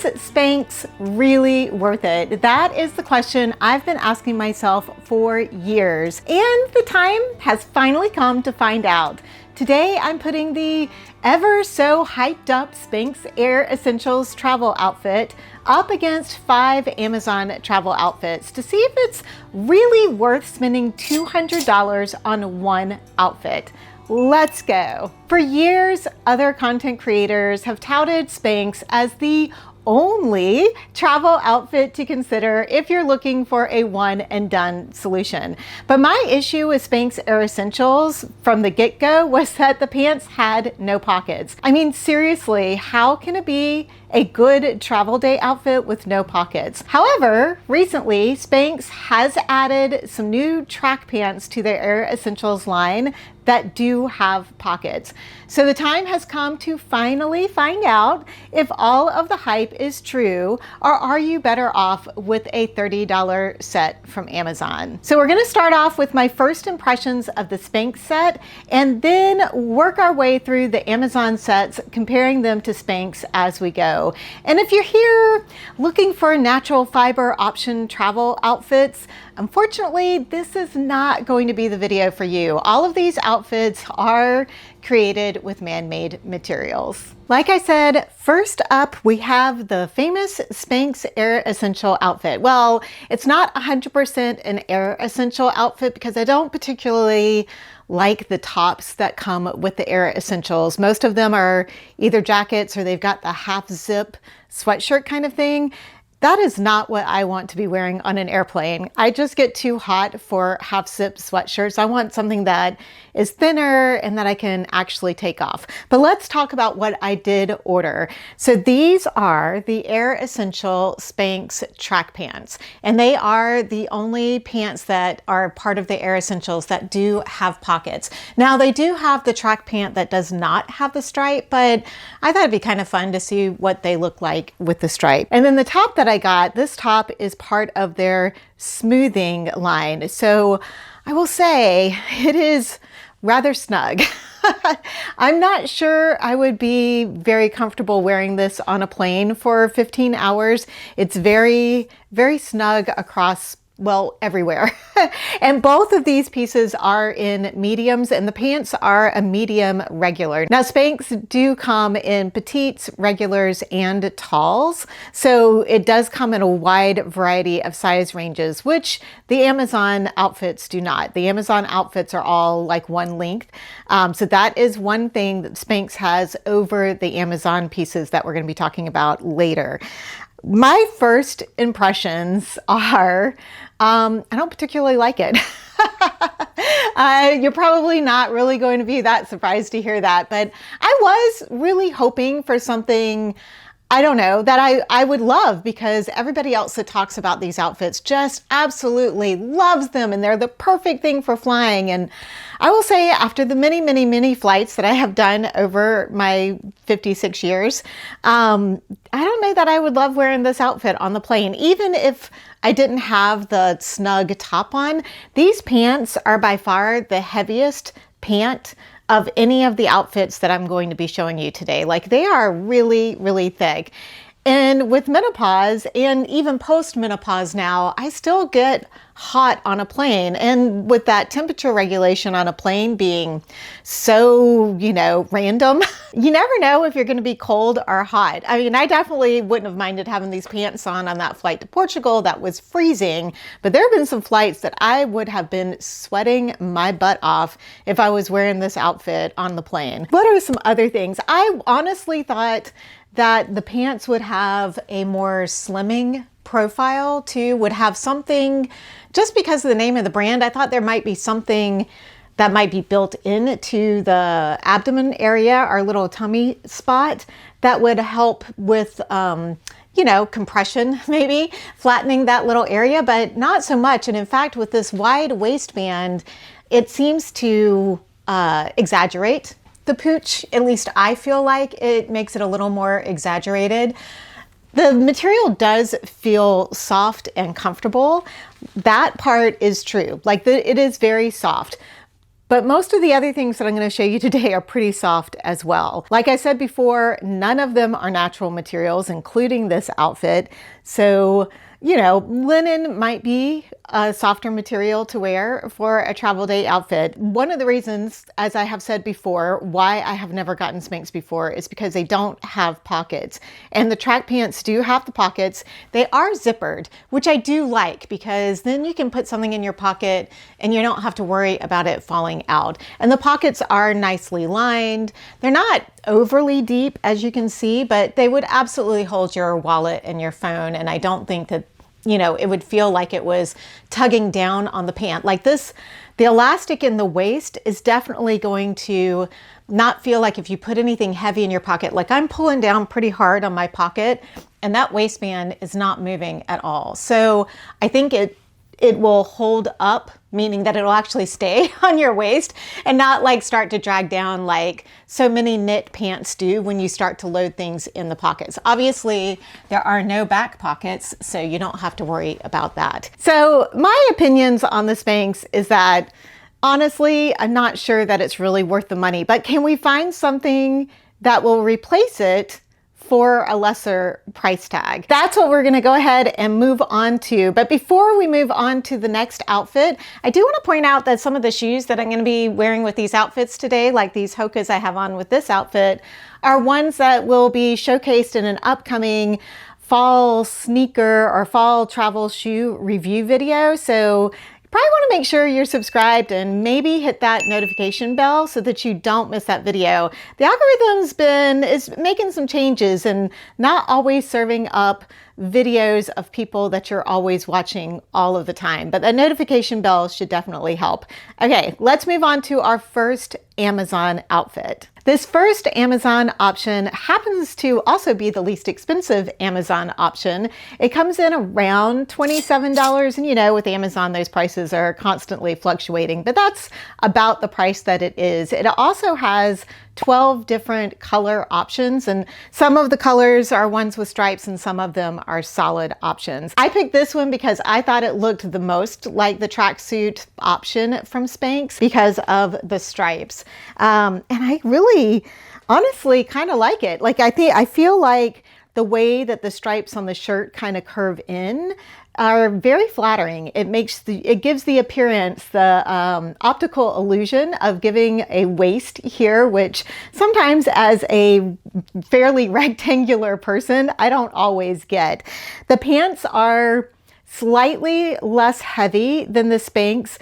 Is Spanx really worth it? That is the question I've been asking myself for years, and the time has finally come to find out. Today I'm putting the ever so hyped up Spanx Air Essentials travel outfit up against 5 Amazon travel outfits to see if it's really worth spending $200 on one outfit. Let's go. For years, other content creators have touted Spanx as the only travel outfit to consider if you're looking for a one and done solution. But my issue with Spanx Air Essentials from the get-go was that the pants had no pockets. I mean, seriously, how can it be a good travel day outfit with no pockets? However, recently Spanx has added some new track pants to their Air Essentials line that do have pockets. So the time has come to finally find out if all of the hype is true, or are you better off with a $30 set from Amazon? So we're gonna start off with my first impressions of the Spanx set and then work our way through the Amazon sets, comparing them to Spanx as we go. And if you're here looking for natural fiber option travel outfits, unfortunately, this is not going to be the video for you. All of these outfits are created with man-made materials. Like I said, first up, we have the famous Spanx Air Essential outfit. Well, it's not 100% an Air Essential outfit because I don't particularly like the tops that come with the Air Essentials. Most of them are either jackets or they've got the half zip sweatshirt kind of thing. That is not what I want to be wearing on an airplane. I just get too hot for half zip sweatshirts. I want something that is thinner and that I can actually take off. But let's talk about what I did order. So these are the Air Essential Spanx track pants, and they are the only pants that are part of the Air Essentials that do have pockets. Now they do have the track pant that does not have the stripe, but I thought it'd be kind of fun to see what they look like with the stripe. And then the top that I got, this top is part of their smoothing line. So I will say it is rather snug. I'm not sure I would be very comfortable wearing this on a plane for 15 hours. It's very, very snug across, well, everywhere. And both of these pieces are in mediums and the pants are a medium regular. Now Spanx do come in petites, regulars, and talls. So it does come in a wide variety of size ranges, which the Amazon outfits do not. The Amazon outfits are all like one length. So that is one thing that Spanx has over the Amazon pieces that we're going to be talking about later. My first impressions are, I don't particularly like it. You're probably not really going to be that surprised to hear that, but I was really hoping for something, I don't know, that I would love, because everybody else that talks about these outfits just absolutely loves them and they're the perfect thing for flying. And I will say, after the many, many, many flights that I have done over my 56 years, I don't know that I would love wearing this outfit on the plane. Even if I didn't have the snug top on, these pants are by far the heaviest pant of any of the outfits that I'm going to be showing you today. Like, they are really, really thick. And with menopause and even post-menopause now, I still get hot on a plane. And with that temperature regulation on a plane being so, random, you never know if you're going to be cold or hot. I mean, I definitely wouldn't have minded having these pants on that flight to Portugal that was freezing, but there have been some flights that I would have been sweating my butt off if I was wearing this outfit on the plane. What are some other things? I honestly thought that the pants would have a more slimming profile too, would have something, just because of the name of the brand, I thought there might be something that might be built into the abdomen area, our little tummy spot, that would help with, compression, maybe flattening that little area, but not so much. And in fact, with this wide waistband, it seems to exaggerate the pooch. At least I feel like it makes it a little more exaggerated. The material does feel soft and comfortable. That part is true. Like, it is very soft. But most of the other things that I'm going to show you today are pretty soft as well. Like I said before, none of them are natural materials, including this outfit. So, you know, linen might be a softer material to wear for a travel day outfit. One of the reasons, as I have said before, why I have never gotten Spanx before is because they don't have pockets. And the track pants do have the pockets. They are zippered, which I do like because then you can put something in your pocket and you don't have to worry about it falling out. And the pockets are nicely lined. They're not overly deep, as you can see, but they would absolutely hold your wallet and your phone. And I don't think that, you know, it would feel like it was tugging down on the pant. Like this, the elastic in the waist is definitely going to not feel like if you put anything heavy in your pocket. Like I'm pulling down pretty hard on my pocket and that waistband is not moving at all. So I think it will hold up, meaning that it'll actually stay on your waist and not like start to drag down like so many knit pants do when you start to load things in the pockets. Obviously, there are no back pockets, so you don't have to worry about that. So my opinions on the Spanx is that honestly, I'm not sure that it's really worth the money, but can we find something that will replace it for a lesser price tag? That's what we're going to go ahead and move on to. But before we move on to the next outfit, I do want to point out that some of the shoes that I'm going to be wearing with these outfits today, like these Hokas I have on with this outfit, are ones that will be showcased in an upcoming fall sneaker or fall travel shoe review video. So probably want to make sure you're subscribed and maybe hit that notification bell so that you don't miss that video. The algorithm's is making some changes and not always serving up videos of people that you're always watching all of the time, but the notification bell should definitely help. Okay, let's move on to our first Amazon outfit. This first Amazon option happens to also be the least expensive Amazon option. It comes in around $27, and you know, with Amazon, those prices are constantly fluctuating, but that's about the price that it is. It also has 12 different color options, and some of the colors are ones with stripes and some of them are solid options. I picked this one because I thought it looked the most like the tracksuit option from Spanx because of the stripes. And I really, honestly kind of like it. Like I feel like the way that the stripes on the shirt kind of curve in are very flattering. It gives the appearance, the optical illusion of giving a waist here, which sometimes as a fairly rectangular person, I don't always get. The pants are slightly less heavy than the Spanx,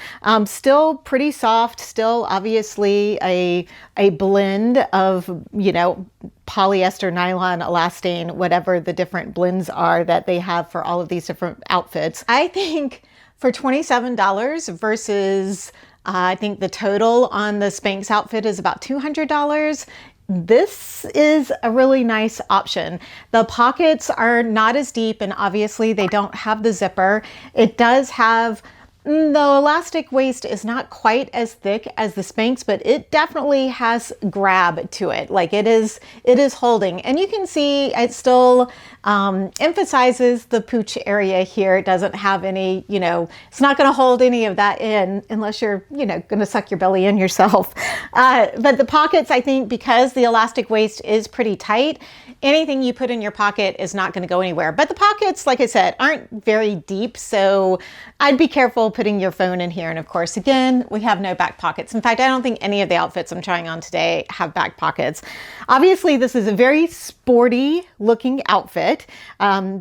still pretty soft, still obviously a blend of, you know, polyester, nylon, elastane, whatever the different blends are that they have for all of these different outfits. I think for $27 versus I think the total on the Spanx outfit is about $200. This is a really nice option. The pockets are not as deep and obviously they don't have the zipper. It does have, the elastic waist is not quite as thick as the Spanx, but it definitely has grab to it. Like it is holding, and you can see it still emphasizes the pooch area here. It doesn't have any, you know, it's not going to hold any of that in unless you're, you know, going to suck your belly in yourself. But the pockets, I think because the elastic waist is pretty tight, anything you put in your pocket is not going to go anywhere. But the pockets, like I said, aren't very deep, so I'd be careful putting your phone in here. And of course, again, we have no back pockets. In fact, I don't think any of the outfits I'm trying on today have back pockets. Obviously, this is a very sporty looking outfit,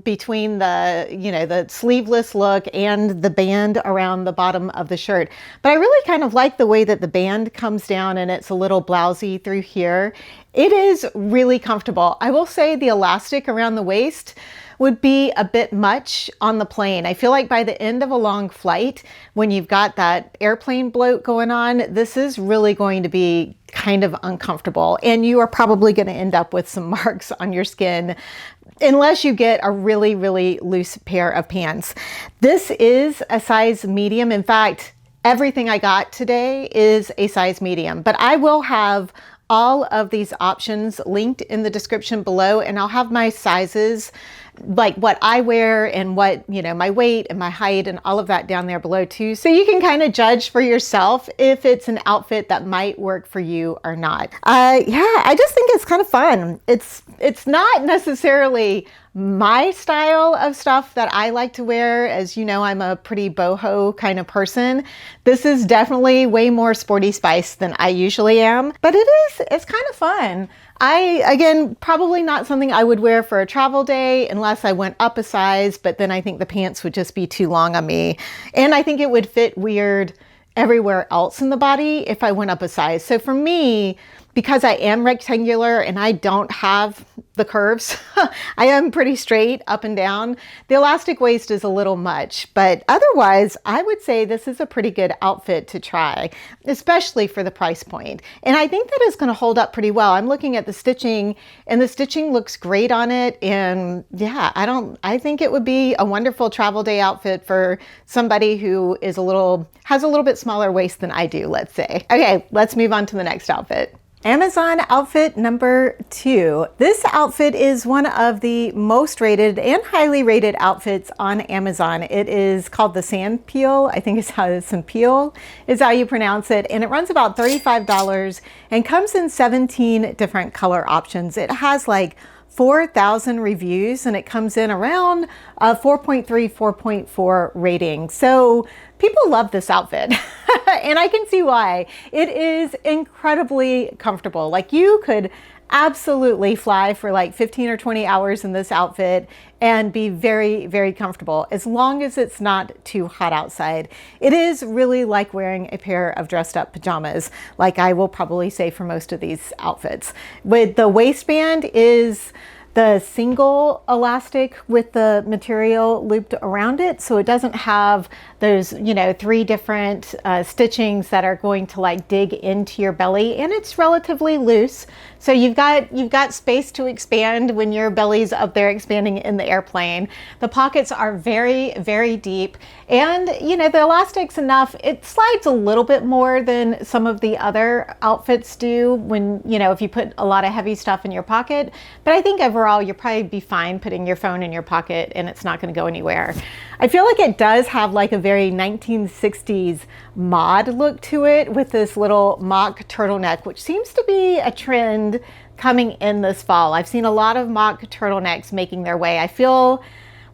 between the, you know, the sleeveless look and the band around the bottom of the shirt. But I really kind of like the way that the band comes down and it's a little blousy through here. It is really comfortable. I will say the elastic around the waist would be a bit much on the plane. I feel like by the end of a long flight, when you've got that airplane bloat going on, this is really going to be kind of uncomfortable. And you are probably going to end up with some marks on your skin unless you get a really, really loose pair of pants. This is a size medium. In fact, everything I got today is a size medium, but I will have all of these options linked in the description below, and I'll have my sizes like what I wear and what, my weight and my height and all of that down there below too. So you can kind of judge for yourself if it's an outfit that might work for you or not. Yeah, I just think it's kind of fun. It's not necessarily my style of stuff that I like to wear. As you know, I'm a pretty boho kind of person. This is definitely way more sporty spice than I usually am, but it's kind of fun. Again, probably not something I would wear for a travel day unless I went up a size, but then I think the pants would just be too long on me. And I think it would fit weird everywhere else in the body if I went up a size. So for me, because I am rectangular and I don't have the curves, I am pretty straight up and down. The elastic waist is a little much, but otherwise I would say this is a pretty good outfit to try, especially for the price point. And I think that is going to hold up pretty well. I'm looking at the stitching and the stitching looks great on it. And yeah, I think it would be a wonderful travel day outfit for somebody who has a little bit smaller waist than I do, let's say. Okay, let's move on to the next outfit. Amazon outfit number 2. This outfit is one of the most rated and highly rated outfits on Amazon. It is called the Sand Peel. I think it's Peel is how you pronounce it. And it runs about $35 and comes in 17 different color options. It has like 4,000 reviews and it comes in around 4.3, 4.4 rating. So people love this outfit and I can see why. It is incredibly comfortable. Like you could absolutely fly for like 15 or 20 hours in this outfit and be very, very comfortable as long as it's not too hot outside. It is really like wearing a pair of dressed up pajamas, like I will probably say for most of these outfits. With the waistband is the single elastic with the material looped around it. So it doesn't have those, 3 different stitchings that are going to like dig into your belly, and it's relatively loose. So you've got space to expand when your belly's up there expanding in the airplane. The pockets are very, very deep, and the elastic's enough. It slides a little bit more than some of the other outfits do when, if you put a lot of heavy stuff in your pocket. But I think overall you'll probably be fine putting your phone in your pocket and it's not going to go anywhere. I feel like it does have like a very 1960s mod look to it with this little mock turtleneck, which seems to be a trend coming in this fall. I've seen a lot of mock turtlenecks making their way. I feel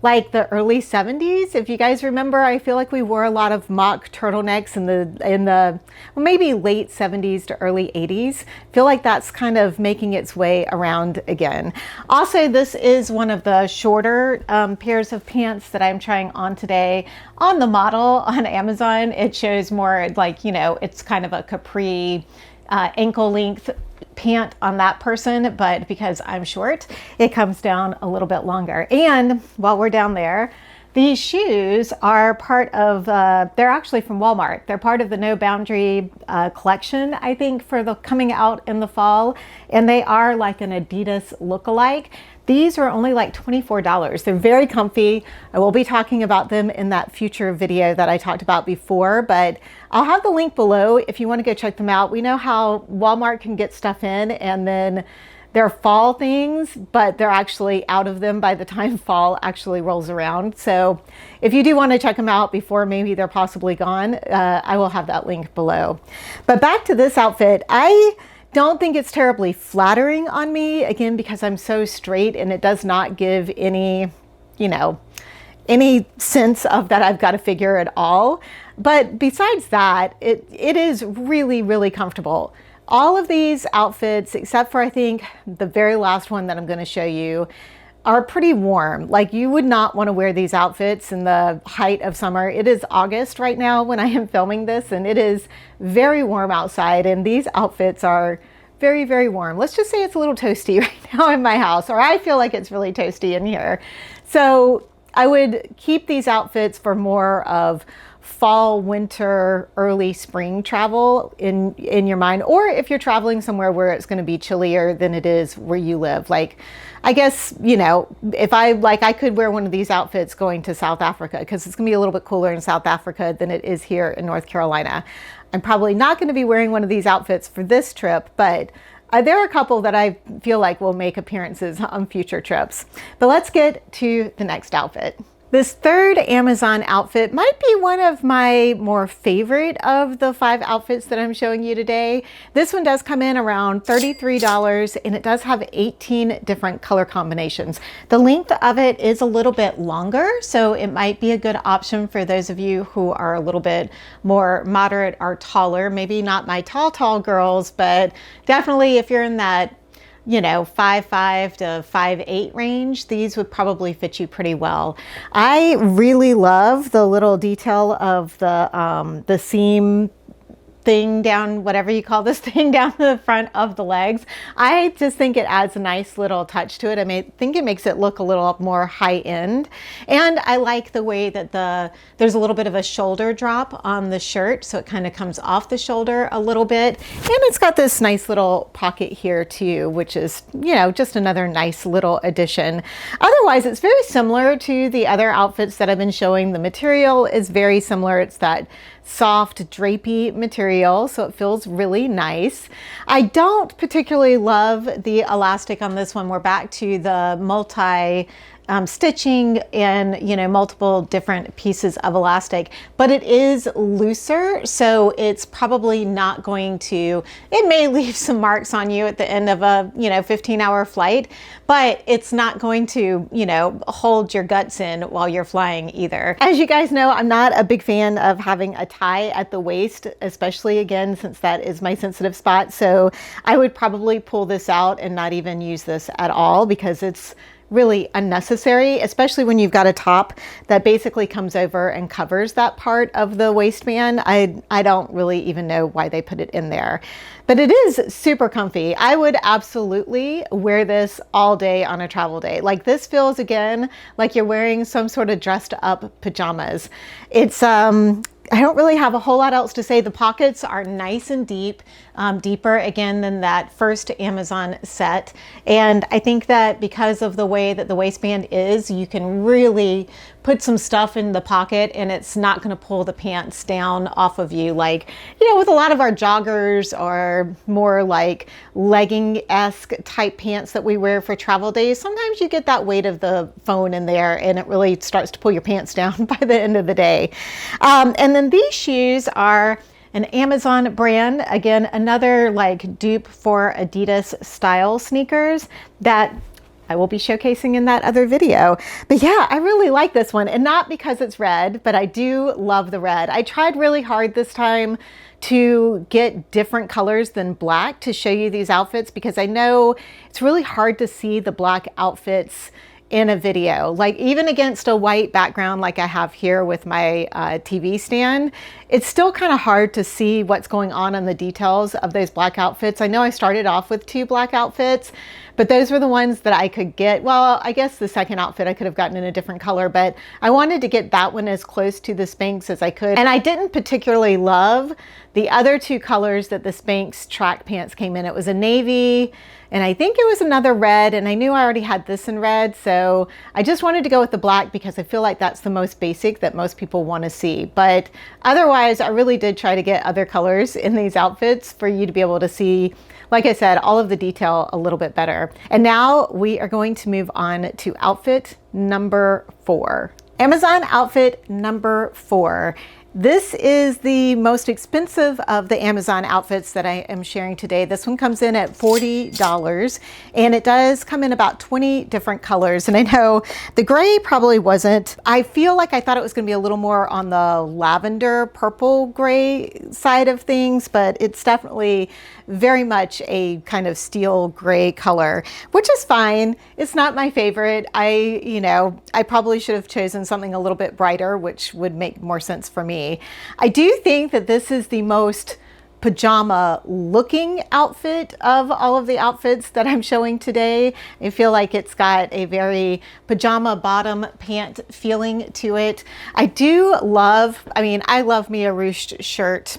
like the early 70s, if you guys remember, I feel like we wore a lot of mock turtlenecks in the maybe late 70s to early 80s. I feel like that's kind of making its way around again. Also, this is one of the shorter pairs of pants that I'm trying on today. On the model on Amazon, it shows more like, it's kind of a capri ankle length pant on that person, but because I'm short, it comes down a little bit longer. And while we're down there, these shoes are part of, they're actually from Walmart. They're part of the No Boundary collection, I think, for the coming out in the fall. And they are like an Adidas lookalike. These are only like $24. They're very comfy. I will be talking about them in that future video that I talked about before, but I'll have the link below if you want to go check them out. We know how Walmart can get stuff in and then they're fall things, but they're actually out of them by the time fall actually rolls around. So if you do want to check them out before maybe they're possibly gone, I will have that link below. But back to this outfit, I don't think it's terribly flattering on me, again, because I'm so straight and it does not give any, any sense of that I've got a figure at all. But besides that, it is really, really comfortable. All of these outfits, except for I think the very last one that I'm going to show you, are pretty warm. Like you would not want to wear these outfits in the height of summer. It is August right now when I am filming this, and it is very warm outside, and these outfits are very, very warm. Let's just say it's a little toasty right now in my house, or I feel like it's really toasty in here. So I would keep these outfits for more of fall, winter, early spring travel in your mind, or if you're traveling somewhere where it's going to be chillier than it is where you live. Like, I guess, if I could wear one of these outfits going to South Africa, because it's gonna be a little bit cooler in South Africa than it is here in North Carolina. I'm probably not going to be wearing one of these outfits for this trip, but There are a couple that I feel like will make appearances on future trips. But let's get to the next outfit. This third Amazon outfit might be one of my more favorite of the 5 outfits that I'm showing you today. This one does come in around $33 and it does have 18 different color combinations. The length of it is a little bit longer, so it might be a good option for those of you who are a little bit more moderate or taller. Maybe not my tall girls, but definitely if you're in that 5'5" to 5'8" range, these would probably fit you pretty well. I really love the little detail of the seam thing down, whatever you call this thing, down the front of the legs. I just think it adds a nice little touch to it. I think it makes it look a little more high end. And I like the way that there's a little bit of a shoulder drop on the shirt, so it kind of comes off the shoulder a little bit. And it's got this nice little pocket here too, which is, just another nice little addition. Otherwise, it's very similar to the other outfits that I've been showing. The material is very similar. It's that soft drapey material, so it feels really nice. I don't particularly love the elastic on this one. We're back to the multi stitching and multiple different pieces of elastic, but it is looser, so it's probably not going to, it may leave some marks on you at the end of a 15-hour flight, but it's not going to hold your guts in while you're flying either. As you guys know, I'm not a big fan of having a tie at the waist, especially again since that is my sensitive spot, so I would probably pull this out and not even use this at all because it's really unnecessary, especially when you've got a top that basically comes over and covers that part of the waistband. I don't really even know why they put it in there, but it is super comfy. I would absolutely wear this all day on a travel day. Like, this feels again like you're wearing some sort of dressed up pajamas. It's I don't really have a whole lot else to say. The pockets are nice and deep, deeper again than that first Amazon set. And I think that because of the way that the waistband is, you can really put some stuff in the pocket and it's not going to pull the pants down off of you. Like, with a lot of our joggers or more like legging-esque type pants that we wear for travel days, sometimes you get that weight of the phone in there and it really starts to pull your pants down by the end of the day. And then these shoes are an Amazon brand. Again, another like dupe for Adidas style sneakers that I will be showcasing in that other video. But yeah, I really like this one, and not because it's red, but I do love the red. I tried really hard this time to get different colors than black to show you these outfits because I know it's really hard to see the black outfits in a video, like even against a white background like I have here with my TV stand. It's still kind of hard to see what's going on in the details of those black outfits. I know I started off with 2 black outfits, but those were the ones that I could get. Well, I guess the second outfit I could have gotten in a different color, but I wanted to get that one as close to the Spanx as I could. And I didn't particularly love the other 2 colors that the Spanx track pants came in. It was a navy and I think it was another red, and I knew I already had this in red, so I just wanted to go with the black because I feel like that's the most basic that most people want to see. But otherwise, I really did try to get other colors in these outfits for you to be able to see, like I said, all of the detail a little bit better. And now we are going to move on to outfit number 4. Amazon outfit number 4. This is the most expensive of the Amazon outfits that I am sharing today. This one comes in at $40, and it does come in about 20 different colors. And I know the gray probably wasn't. I feel like I thought it was going to be a little more on the lavender purple gray side of things, but it's definitely very much a kind of steel gray color, which is fine. It's not my favorite. I probably should have chosen something a little bit brighter, which would make more sense for me. I do think that this is the most pajama looking outfit of all of the outfits that I'm showing today. I feel like it's got a very pajama bottom pant feeling to it. I love me a ruched shirt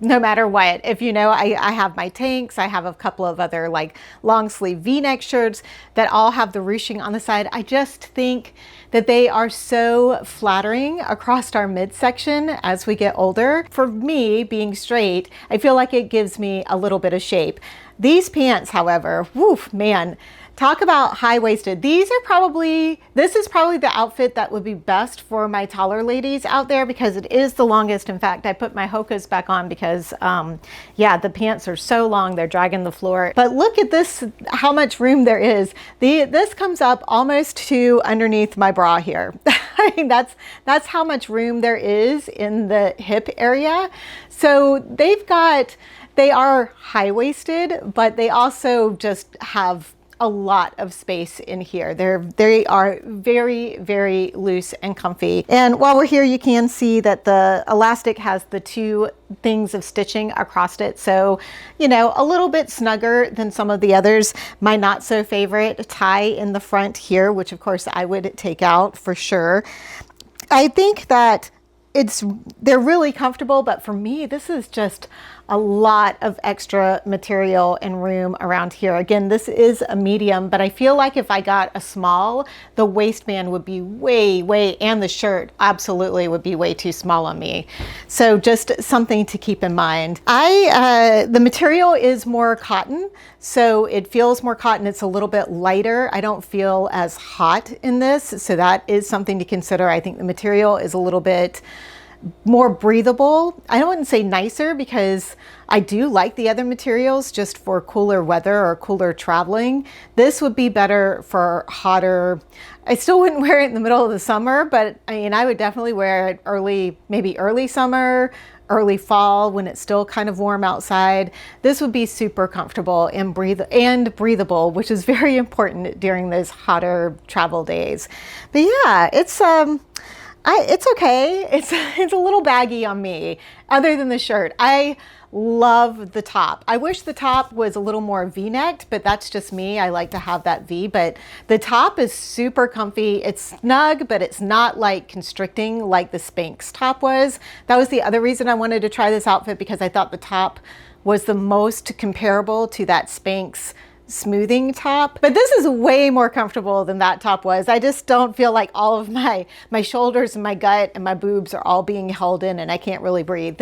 no matter what. If you know, I have my tanks, I have a couple of other like long sleeve V-neck shirts that all have the ruching on the side. I just think that they are so flattering across our midsection as we get older. For me, being straight, I feel like it gives me a little bit of shape. These pants, however, woof, man, talk about high-waisted. This is probably the outfit that would be best for my taller ladies out there because it is the longest. In fact, I put my Hokas back on because, yeah, the pants are so long, they're dragging the floor. But look at this, how much room there is. This comes up almost to underneath my bra here. I mean, that's how much room there is in the hip area. So they are high-waisted, but they also just have a lot of space in here. They are very, very loose and comfy. And while we're here, you can see that the elastic has the two things of stitching across it. So, you know, a little bit snugger than some of the others. My not so favorite tie in the front here, which of course I would take out for sure. I think that they're really comfortable, but for me, this is just a lot of extra material and room around here. Again, this is a medium, but I feel like if I got a small, the waistband would be way, and the shirt absolutely would be way too small on me. So just something to keep in mind. The material is more cotton, so it feels more cotton. It's a little bit lighter. I don't feel as hot in this, so that is something to consider. I think the material is a little bit more breathable. I wouldn't say nicer because I do like the other materials just for cooler weather or cooler traveling. This would be better for hotter. I still wouldn't wear it in the middle of the summer, but I mean, I would definitely wear it maybe early summer, early fall when it's still kind of warm outside. This would be super comfortable and breathable, which is very important during those hotter travel days. But yeah, it's okay. It's a little baggy on me, other than the shirt. I love the top. I wish the top was a little more V-necked, but that's just me. I like to have that V, but the top is super comfy. It's snug, but it's not like constricting like the Spanx top was. That was the other reason I wanted to try this outfit, because I thought the top was the most comparable to that Spanx smoothing top, but this is way more comfortable than that top was. I just don't feel like all of my shoulders and my gut and my boobs are all being held in and I can't really breathe.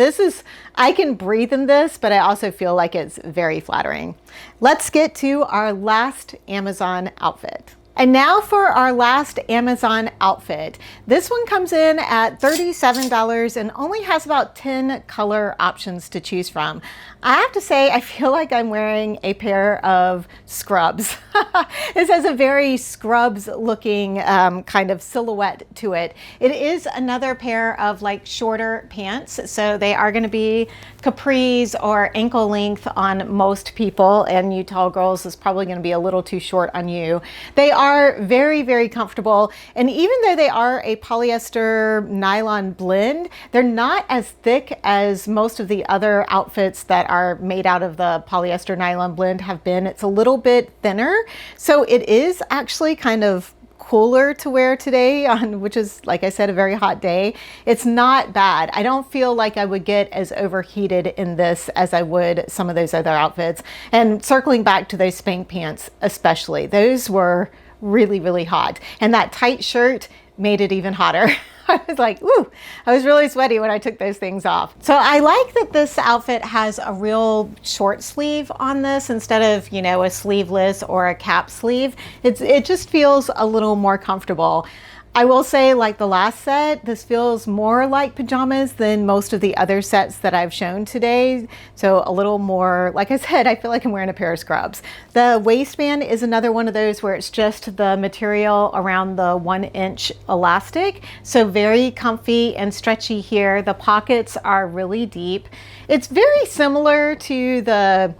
I can breathe in this, but I also feel like it's very flattering. Let's get to our last Amazon outfit. And now for our last Amazon outfit. This one comes in at $37 and only has about 10 color options to choose from. I have to say, I feel like I'm wearing a pair of scrubs. This has a very scrubs looking kind of silhouette to it. It is another pair of like shorter pants. So they are going to be capris or ankle length on most people, and you tall girls is probably going to be a little too short on you. They are very, very comfortable. And even though they are a polyester nylon blend, they're not as thick as most of the other outfits that are made out of the polyester nylon blend have been. It's a little bit thinner. So it is actually kind of cooler to wear today which is, like I said, a very hot day. It's not bad. I don't feel like I would get as overheated in this as I would some of those other outfits. And circling back to those Spanx pants, especially, those were really, really hot. And that tight shirt made it even hotter. I was like, ooh, I was really sweaty when I took those things off. So I like that this outfit has a real short sleeve on this instead of, you know, a sleeveless or a cap sleeve. It just feels a little more comfortable. I will say, like the last set, this feels more like pajamas than most of the other sets that I've shown today. So a little more, like I said, I feel like I'm wearing a pair of scrubs. The waistband is another one of those where it's just the material around the 1-inch elastic. So very comfy and stretchy here. The pockets are really deep. It's very similar to the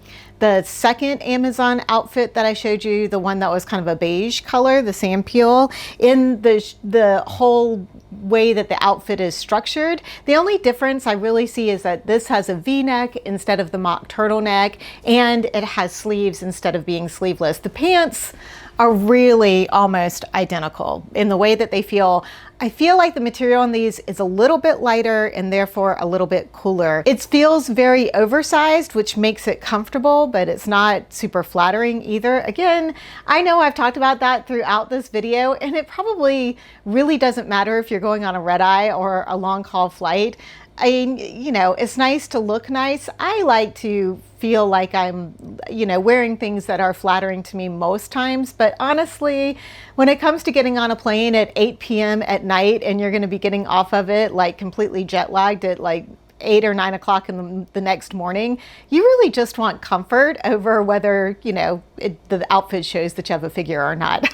second Amazon outfit that I showed you, the one that was kind of a beige color, the sand peel, in the whole way that the outfit is structured. The only difference I really see is that this has a V-neck instead of the mock turtleneck, and it has sleeves instead of being sleeveless. The pants are really almost identical in the way that they feel. I feel like the material on these is a little bit lighter and therefore a little bit cooler. It feels very oversized, which makes it comfortable, but it's not super flattering either. Again, I know I've talked about that throughout this video, and it probably really doesn't matter if you're going on a red eye or a long haul flight. You know, it's nice to look nice. I like to feel like I'm, you know, wearing things that are flattering to me most times. But honestly, when it comes to getting on a plane at 8 p.m. at night and you're going to be getting off of it like completely jet lagged at like 8 or 9 o'clock in the next morning, you really just want comfort over whether, you know, the outfit shows that you have a figure or not.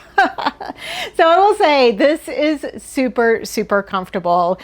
So I will say this is super, super comfortable.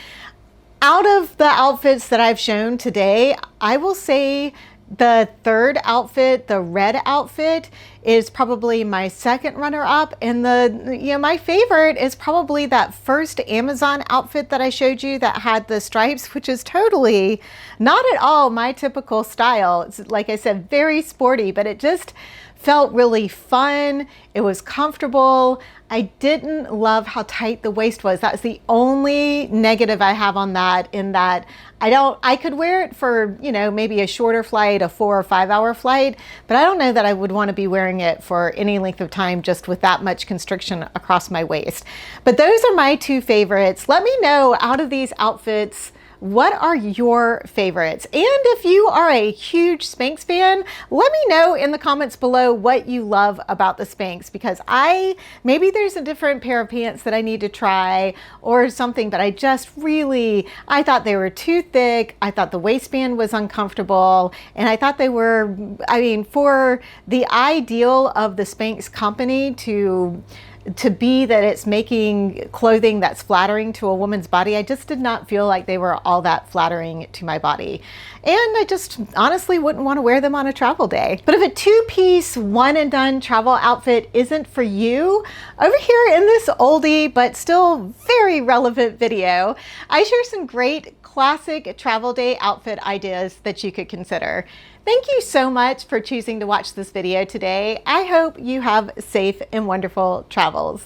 Out of the outfits that I've shown today, I will say the third outfit, the red outfit, is probably my second runner-up, and my favorite is probably that first Amazon outfit that I showed you that had the stripes, which is totally not at all my typical style. It's, like I said, very sporty, but it just felt really fun. It was comfortable. I didn't love how tight the waist was. That's the only negative I have on that, in that I could wear it for, you know, maybe a shorter flight, a 4 or 5 hour flight, but I don't know that I would want to be wearing it for any length of time just with that much constriction across my waist. But those are my two favorites. Let me know, out of these outfits, what are your favorites? And if you are a huge Spanx fan, let me know in the comments below what you love about the Spanx, because maybe there's a different pair of pants that I need to try or something, but I thought they were too thick. I thought the waistband was uncomfortable, and I thought they were, I mean, for the ideal of the Spanx company to be that it's making clothing that's flattering to a woman's body, I just did not feel like they were all that flattering to my body. And I just honestly wouldn't want to wear them on a travel day. But if a two-piece, one and done travel outfit isn't for you, over here in this oldie but still very relevant video, I share some great classic travel day outfit ideas that you could consider. Thank you so much for choosing to watch this video today. I hope you have safe and wonderful travels.